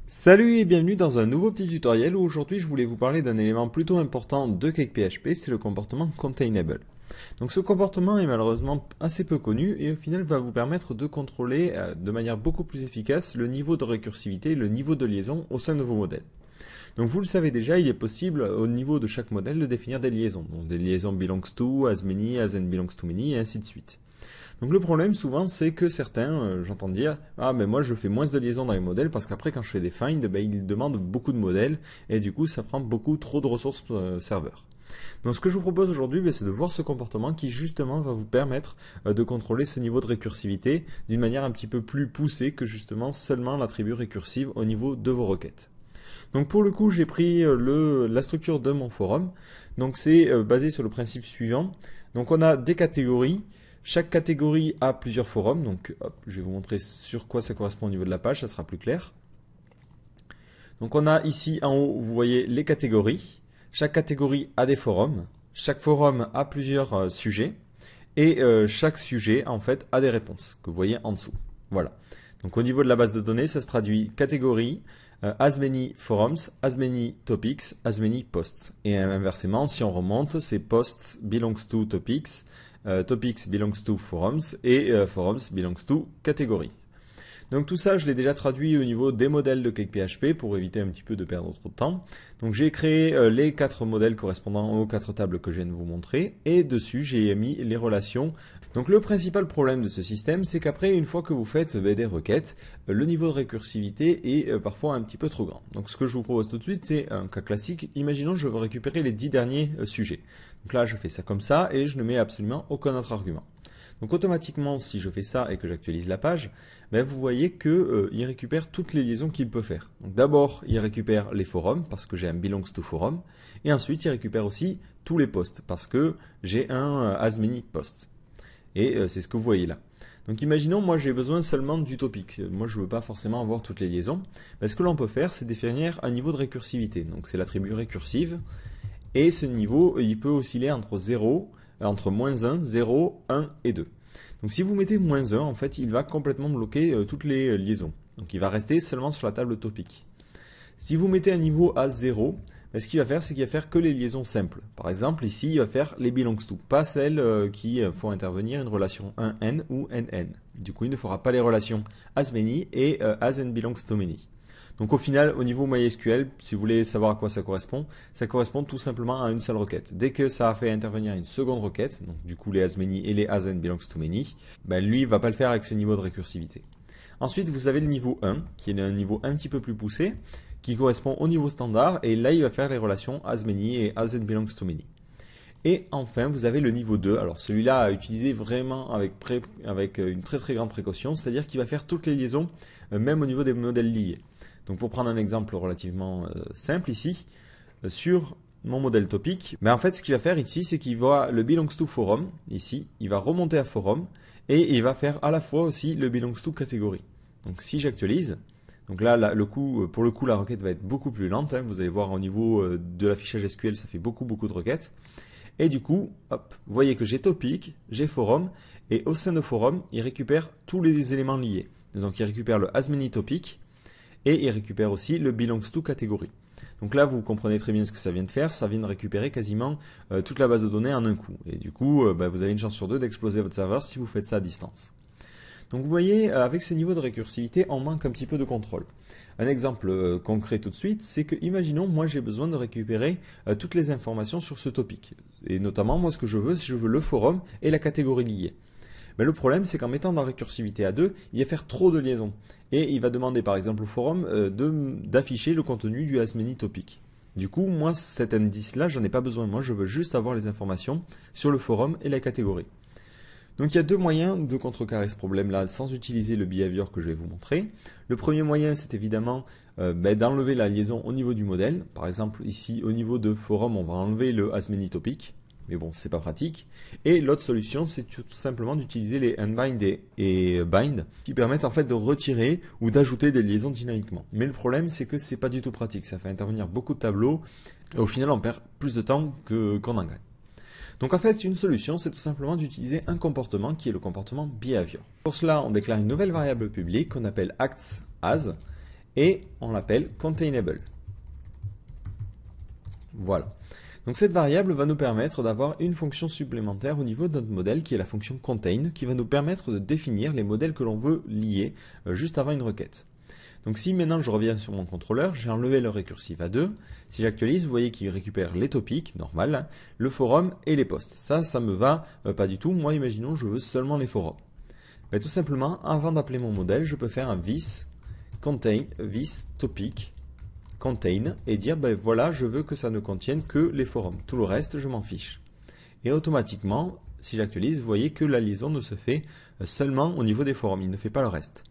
Salut et bienvenue dans un nouveau petit tutoriel où aujourd'hui je voulais vous parler d'un élément plutôt important de CakePHP, c'est le comportement containable. Donc ce comportement est malheureusement assez peu connu et au final va vous permettre de contrôler de manière beaucoup plus efficace le niveau de récursivité, le niveau de liaison au sein de vos modèles. Donc vous le savez déjà, il est possible au niveau de chaque modèle de définir des liaisons. Donc des liaisons belongs to, as many, as n belongs to many et ainsi de suite. Donc le problème souvent c'est que certains, j'entends dire, ah mais moi je fais moins de liaisons dans les modèles parce qu'après quand je fais des finds, ils demandent beaucoup de modèles et du coup ça prend beaucoup trop de ressources serveurs. Donc ce que je vous propose aujourd'hui, c'est de voir ce comportement qui justement va vous permettre de contrôler ce niveau de récursivité d'une manière un petit peu plus poussée que justement seulement l'attribut récursive au niveau de vos requêtes. Donc pour le coup j'ai pris la structure de mon forum, donc c'est basé sur le principe suivant. Donc on a des catégories. Chaque catégorie a plusieurs forums, donc hop, je vais vous montrer sur quoi ça correspond au niveau de la page, ça sera plus clair. Donc on a ici en haut, vous voyez les catégories. Chaque catégorie a des forums. Chaque forum a plusieurs sujets. Et chaque sujet, en fait, a des réponses que vous voyez en dessous. Voilà. Donc au niveau de la base de données, ça se traduit catégorie, as many forums, as many topics, as many posts. Et inversement, si on remonte, c'est posts belongs to topics, topics belongs to forums et forums belongs to category. Donc tout ça, je l'ai déjà traduit au niveau des modèles de CakePHP pour éviter un petit peu de perdre trop de temps. Donc j'ai créé les 4 modèles correspondant aux 4 tables que je viens de vous montrer et dessus j'ai mis les relations. Donc le principal problème de ce système, c'est qu'après, une fois que vous faites des requêtes, le niveau de récursivité est parfois un petit peu trop grand. Donc ce que je vous propose tout de suite, c'est un cas classique. Imaginons que je veux récupérer les 10 derniers sujets. Donc là, je fais ça comme ça et je ne mets absolument aucun autre argument. Donc automatiquement, si je fais ça et que j'actualise la page, vous voyez qu'il récupère toutes les liaisons qu'il peut faire. Donc d'abord, il récupère les forums parce que j'ai un belongs to forum, et ensuite il récupère aussi tous les posts parce que j'ai un as many posts. Et c'est ce que vous voyez là. Donc imaginons, moi j'ai besoin seulement du topic. Moi je ne veux pas forcément avoir toutes les liaisons. Ce que l'on peut faire, c'est définir un niveau de récursivité. Donc c'est l'attribut récursive. Et ce niveau, il peut osciller entre 0, entre moins 1, 0, 1 et 2. Donc si vous mettez moins 1, en fait, il va complètement bloquer toutes les liaisons. Donc il va rester seulement sur la table topic. Si vous mettez un niveau à 0, ce qu'il va faire, c'est qu'il va faire que les liaisons simples. Par exemple, ici, il va faire les belongs to, pas celles qui font intervenir une relation 1n ou nn. Du coup, il ne fera pas les relations as many et as n belongs to many. Donc au final, au niveau MySQL, si vous voulez savoir à quoi ça correspond tout simplement à une seule requête. Dès que ça a fait intervenir une seconde requête, donc du coup les as many et les as n belongs to many, lui il va pas le faire avec ce niveau de récursivité. Ensuite, vous avez le niveau 1, qui est un niveau un petit peu plus poussé, qui correspond au niveau standard, et là il va faire les relations as many et as n belongs to many. Et enfin, vous avez le niveau 2. Alors celui-là à utiliser vraiment avec une très très grande précaution, c'est-à-dire qu'il va faire toutes les liaisons, même au niveau des modèles liés. Donc pour prendre un exemple relativement simple ici, sur mon modèle topic, en fait ce qu'il va faire ici, c'est qu'il voit le belongs to forum, ici, il va remonter à forum, et il va faire à la fois aussi le belongs to catégorie. Donc si j'actualise, donc là, pour le coup la requête va être beaucoup plus lente, hein, vous allez voir au niveau de l'affichage SQL, ça fait beaucoup de requêtes. Et du coup, hop, vous voyez que j'ai topic, j'ai forum, et au sein de forum, il récupère tous les éléments liés. Donc il récupère le as many topic, et il récupère aussi le belongs to catégorie. Donc là, vous comprenez très bien ce que ça vient de faire. Ça vient de récupérer quasiment toute la base de données en un coup. Et du coup, vous avez une chance sur deux d'exploser votre serveur si vous faites ça à distance. Donc vous voyez, avec ce niveau de récursivité, on manque un petit peu de contrôle. Un exemple concret tout de suite, c'est que, imaginons, moi j'ai besoin de récupérer toutes les informations sur ce topic. Et notamment, moi ce que je veux, c'est je veux le forum et la catégorie liée. Mais le problème, c'est qu'en mettant de la récursivité à 2, il va faire trop de liaisons. Et il va demander par exemple au forum d'afficher le contenu du as many topic. Du coup, moi, cet indice-là, j'en ai pas besoin. Moi, je veux juste avoir les informations sur le forum et la catégorie. Donc il y a deux moyens de contrecarrer ce problème-là sans utiliser le behavior que je vais vous montrer. Le premier moyen, c'est évidemment d'enlever la liaison au niveau du modèle. Par exemple, ici, au niveau de forum, on va enlever le as many topic. Mais bon, c'est pas pratique. Et l'autre solution, c'est tout simplement d'utiliser les unbind et bind qui permettent en fait de retirer ou d'ajouter des liaisons dynamiquement. Mais le problème, c'est que c'est pas du tout pratique. Ça fait intervenir beaucoup de tableaux et au final, on perd plus de temps qu'on en gagne. Donc en fait, une solution, c'est tout simplement d'utiliser un comportement qui est le comportement behavior. Pour cela, on déclare une nouvelle variable publique qu'on appelle acts as. et on l'appelle containable. Voilà. Donc cette variable va nous permettre d'avoir une fonction supplémentaire au niveau de notre modèle qui est la fonction contain, qui va nous permettre de définir les modèles que l'on veut lier juste avant une requête. Donc si maintenant je reviens sur mon contrôleur, j'ai enlevé le récursif à 2, si j'actualise, vous voyez qu'il récupère les topics, normal, le forum et les posts. Ça me va pas du tout. Moi, imaginons, je veux seulement les forums. Ben, tout simplement, avant d'appeler mon modèle, je peux faire un this contain, this topic, contain, et dire, ben voilà, je veux que ça ne contienne que les forums. Tout le reste, je m'en fiche. Et automatiquement, si j'actualise, vous voyez que la liaison ne se fait seulement au niveau des forums, il ne fait pas le reste.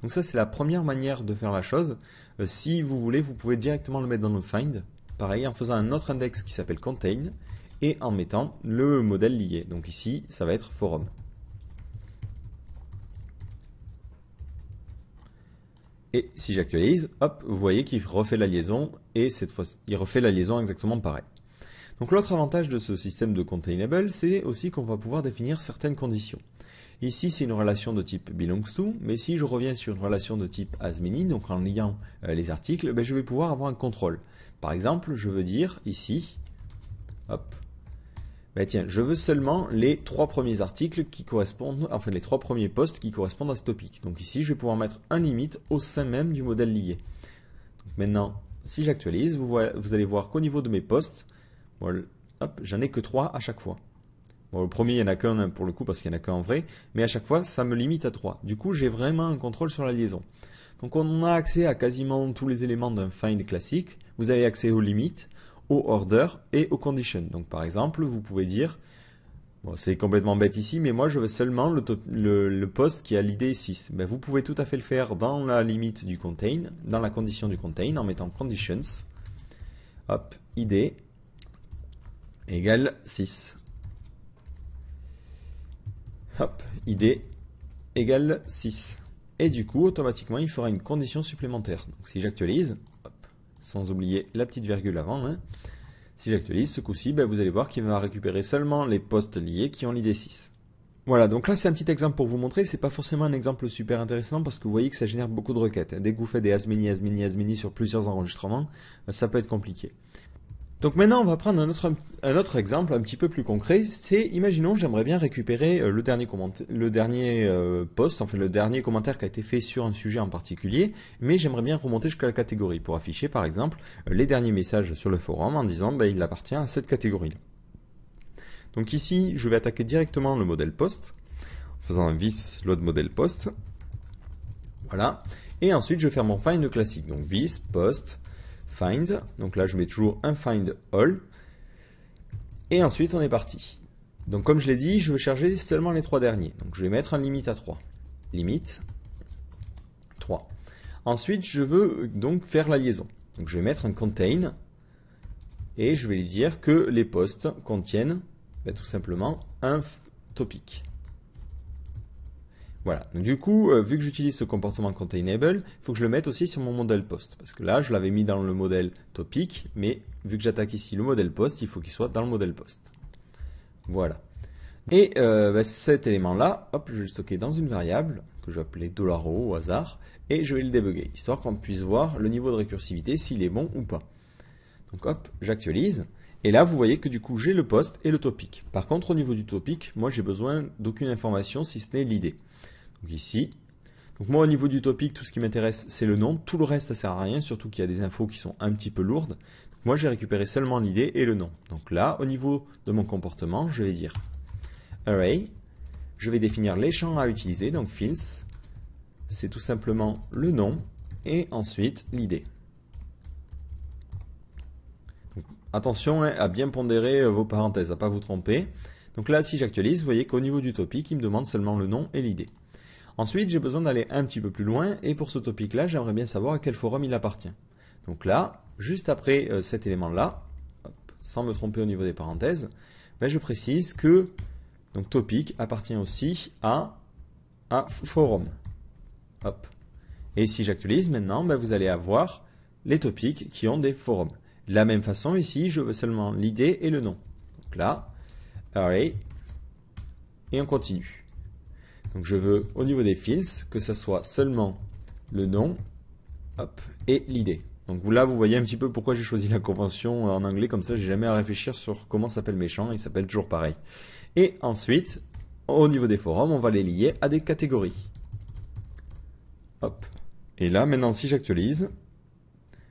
Donc ça, c'est la première manière de faire la chose. Si vous voulez, vous pouvez directement le mettre dans le find. Pareil, en faisant un autre index qui s'appelle contain et en mettant le modèle lié. Donc ici, ça va être forum. Et si j'actualise, hop, vous voyez qu'il refait la liaison et cette fois, il refait la liaison exactement pareil. Donc l'autre avantage de ce système de containable, c'est aussi qu'on va pouvoir définir certaines conditions. Ici, c'est une relation de type belongs to, mais si je reviens sur une relation de type as many, donc en liant les articles, ben, je vais pouvoir avoir un contrôle. Par exemple, je veux dire ici, hop, ben tiens, je veux seulement les 3 premiers articles qui correspondent, enfin les 3 premiers posts qui correspondent à ce topic. Donc ici, je vais pouvoir mettre un limite au sein même du modèle lié. Donc maintenant, si j'actualise, vous allez voir qu'au niveau de mes posts, bon, j'en ai que 3 à chaque fois. Bon, le premier, il n'y en a qu'un pour le coup parce qu'il n'y en a qu'un en vrai, mais à chaque fois, ça me limite à 3. Du coup, j'ai vraiment un contrôle sur la liaison. Donc on a accès à quasiment tous les éléments d'un find classique. Vous avez accès aux limites, aux order et aux conditions. Donc par exemple, vous pouvez dire, bon, c'est complètement bête ici, mais moi je veux seulement le post qui a l'id 6. Ben, vous pouvez tout à fait le faire dans la limite du contain, dans la condition du contain, en mettant conditions, hop, id égale 6. Hop, id égale 6. Et du coup, automatiquement, il fera une condition supplémentaire. Donc si j'actualise, sans oublier la petite virgule avant, hein, si j'actualise, ce coup-ci, ben, vous allez voir qu'il va récupérer seulement les postes liés qui ont l'id 6. Voilà, donc là c'est un petit exemple pour vous montrer, c'est pas forcément un exemple super intéressant parce que vous voyez que ça génère beaucoup de requêtes. Dès que vous faites des as many sur plusieurs enregistrements, ça peut être compliqué. Donc maintenant, on va prendre un autre exemple un petit peu plus concret. C'est, imaginons, j'aimerais bien récupérer le dernier post, enfin le dernier commentaire qui a été fait sur un sujet en particulier, mais j'aimerais bien remonter jusqu'à la catégorie pour afficher, par exemple, les derniers messages sur le forum en disant, ben, il appartient à cette catégorie-là. Donc ici, je vais attaquer directement le modèle post, en faisant un this load modèle post. Voilà. Et ensuite, je vais faire mon find classique. Donc this post find, donc là je mets toujours un find all, et ensuite on est parti. Donc comme je l'ai dit, je veux charger seulement les 3 derniers, donc je vais mettre un limite à 3, limite 3. Ensuite je veux donc faire la liaison, donc je vais mettre un contain, et je vais lui dire que les posts contiennent tout simplement un topic. Voilà, donc du coup, vu que j'utilise ce comportement containable, il faut que je le mette aussi sur mon modèle post. Parce que là, je l'avais mis dans le modèle topic, mais vu que j'attaque ici le modèle post, il faut qu'il soit dans le modèle post. Voilà. Et cet élément-là, hop, je vais le stocker dans une variable que je vais appeler $o au hasard, et je vais le débugger, histoire qu'on puisse voir le niveau de récursivité, s'il est bon ou pas. Donc hop, j'actualise. Et là, vous voyez que du coup, j'ai le post et le topic. Par contre, au niveau du topic, moi, j'ai besoin d'aucune information si ce n'est l'id. Donc ici, donc moi au niveau du topic, tout ce qui m'intéresse c'est le nom, tout le reste ça sert à rien, surtout qu'il y a des infos qui sont un petit peu lourdes. Donc moi j'ai récupéré seulement l'id et le nom. Donc là, au niveau de mon comportement, je vais dire array, je vais définir les champs à utiliser, donc fields, c'est tout simplement le nom et ensuite l'id. Attention à bien pondérer vos parenthèses, à ne pas vous tromper. Donc là, si j'actualise, vous voyez qu'au niveau du topic, il me demande seulement le nom et l'id. Ensuite, j'ai besoin d'aller un petit peu plus loin et pour ce topic-là, j'aimerais bien savoir à quel forum il appartient. Donc là, juste après cet élément-là, sans me tromper au niveau des parenthèses, je précise que donc, topic appartient aussi à forum. Hop. Et si j'actualise maintenant, vous allez avoir les topics qui ont des forums. De la même façon, ici, je veux seulement l'id et le nom. Donc là, array, et on continue. Donc je veux, au niveau des fields, que ce soit seulement le nom hop, et l'idée. Donc là, vous voyez un petit peu pourquoi j'ai choisi la convention en anglais, comme ça j'ai jamais à réfléchir sur comment s'appelle mes champs, ils s'appellent toujours pareil. Et ensuite, au niveau des forums, on va les lier à des catégories. Hop. Et là, maintenant, si j'actualise,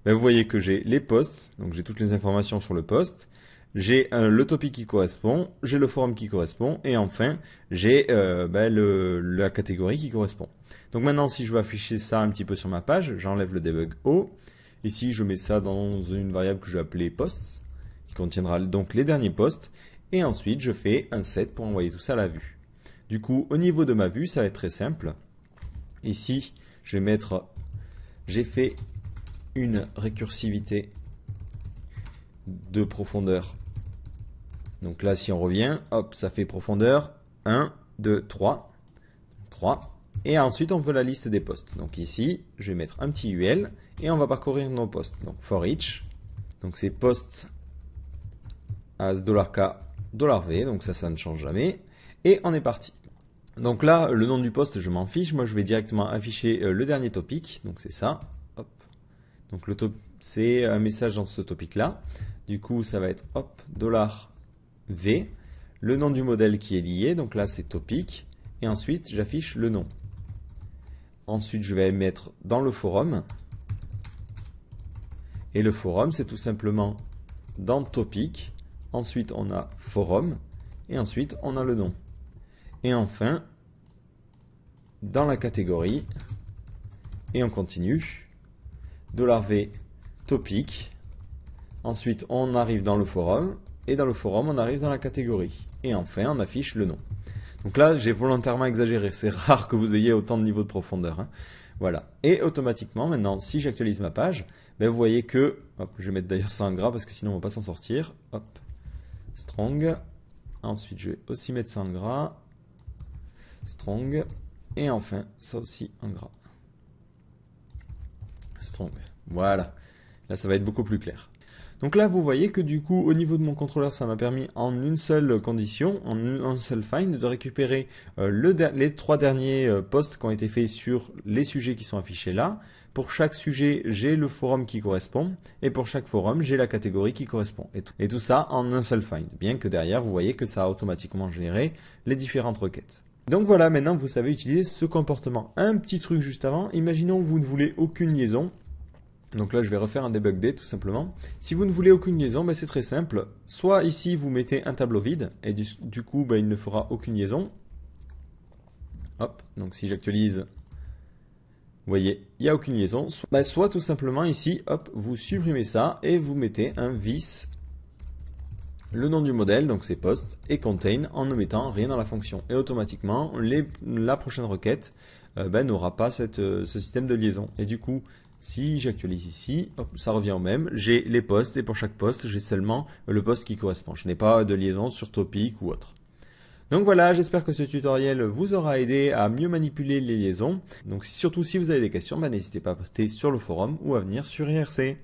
ben, vous voyez que j'ai les posts, donc j'ai toutes les informations sur le post, j'ai le topic qui correspond, j'ai le forum qui correspond, et enfin, j'ai la catégorie qui correspond. Donc maintenant, si je veux afficher ça un petit peu sur ma page, j'enlève le debug O. Ici, je mets ça dans une variable que je vais appeler posts, qui contiendra donc les derniers posts. Et ensuite, je fais un set pour envoyer tout ça à la vue. Du coup, au niveau de ma vue, ça va être très simple. Ici, je vais mettre, j'ai fait une récursivité de profondeur. Donc là, si on revient, hop, ça fait profondeur 1, 2, 3. 3. Et ensuite, on veut la liste des postes. Donc ici, je vais mettre un petit UL et on va parcourir nos postes. Donc for each. Donc c'est posts as $k, $v. Donc ça ne change jamais. Et on est parti. Donc là, le nom du poste, je m'en fiche. Moi, je vais directement afficher le dernier topic. Donc c'est ça. Hop. Donc c'est un message dans ce topic-là. Du coup, ça va être hop, $v. Le nom du modèle qui est lié. Donc là, c'est topic. Et ensuite, j'affiche le nom. Ensuite, je vais mettre dans le forum. Et le forum, c'est tout simplement dans topic. Ensuite, on a forum. Et ensuite, on a le nom. Et enfin, dans la catégorie, et on continue, $v topic. Ensuite, on arrive dans le forum. Et dans le forum, on arrive dans la catégorie. Et enfin, on affiche le nom. Donc là, j'ai volontairement exagéré. C'est rare que vous ayez autant de niveau de profondeur. Hein. Voilà. Et automatiquement, maintenant, si j'actualise ma page, ben vous voyez que, hop, je vais mettre d'ailleurs ça en gras parce que sinon on ne va pas s'en sortir. Hop, strong. Ensuite, je vais aussi mettre ça en gras. Strong. Et enfin, ça aussi en gras. Strong. Voilà. Là, ça va être beaucoup plus clair. Donc là, vous voyez que du coup, au niveau de mon contrôleur, ça m'a permis en une seule condition, en un seul find, de récupérer les 3 derniers posts qui ont été faits sur les sujets qui sont affichés là. Pour chaque sujet, j'ai le forum qui correspond, et pour chaque forum, j'ai la catégorie qui correspond. Et tout ça en un seul find, bien que derrière, vous voyez que ça a automatiquement généré les différentes requêtes. Donc voilà, maintenant vous savez utiliser ce comportement. Un petit truc juste avant, imaginons que vous ne voulez aucune liaison. Donc là, je vais refaire un debug day tout simplement. Si vous ne voulez aucune liaison, ben c'est très simple. Soit ici, vous mettez un tableau vide, et du coup, ben, il ne fera aucune liaison. Hop, donc si j'actualise, vous voyez, il n'y a aucune liaison. Soit tout simplement ici, hop, vous supprimez ça, et vous mettez un vis, le nom du modèle, donc c'est post, et contain, en ne mettant rien dans la fonction. Et automatiquement, la prochaine requête n'aura pas ce système de liaison. Et du coup, si j'actualise ici, hop, ça revient au même. J'ai les postes et pour chaque poste, j'ai seulement le poste qui correspond. Je n'ai pas de liaison sur topic ou autre. Donc voilà, j'espère que ce tutoriel vous aura aidé à mieux manipuler les liaisons. Donc surtout si vous avez des questions, n'hésitez pas à poster sur le forum ou à venir sur IRC.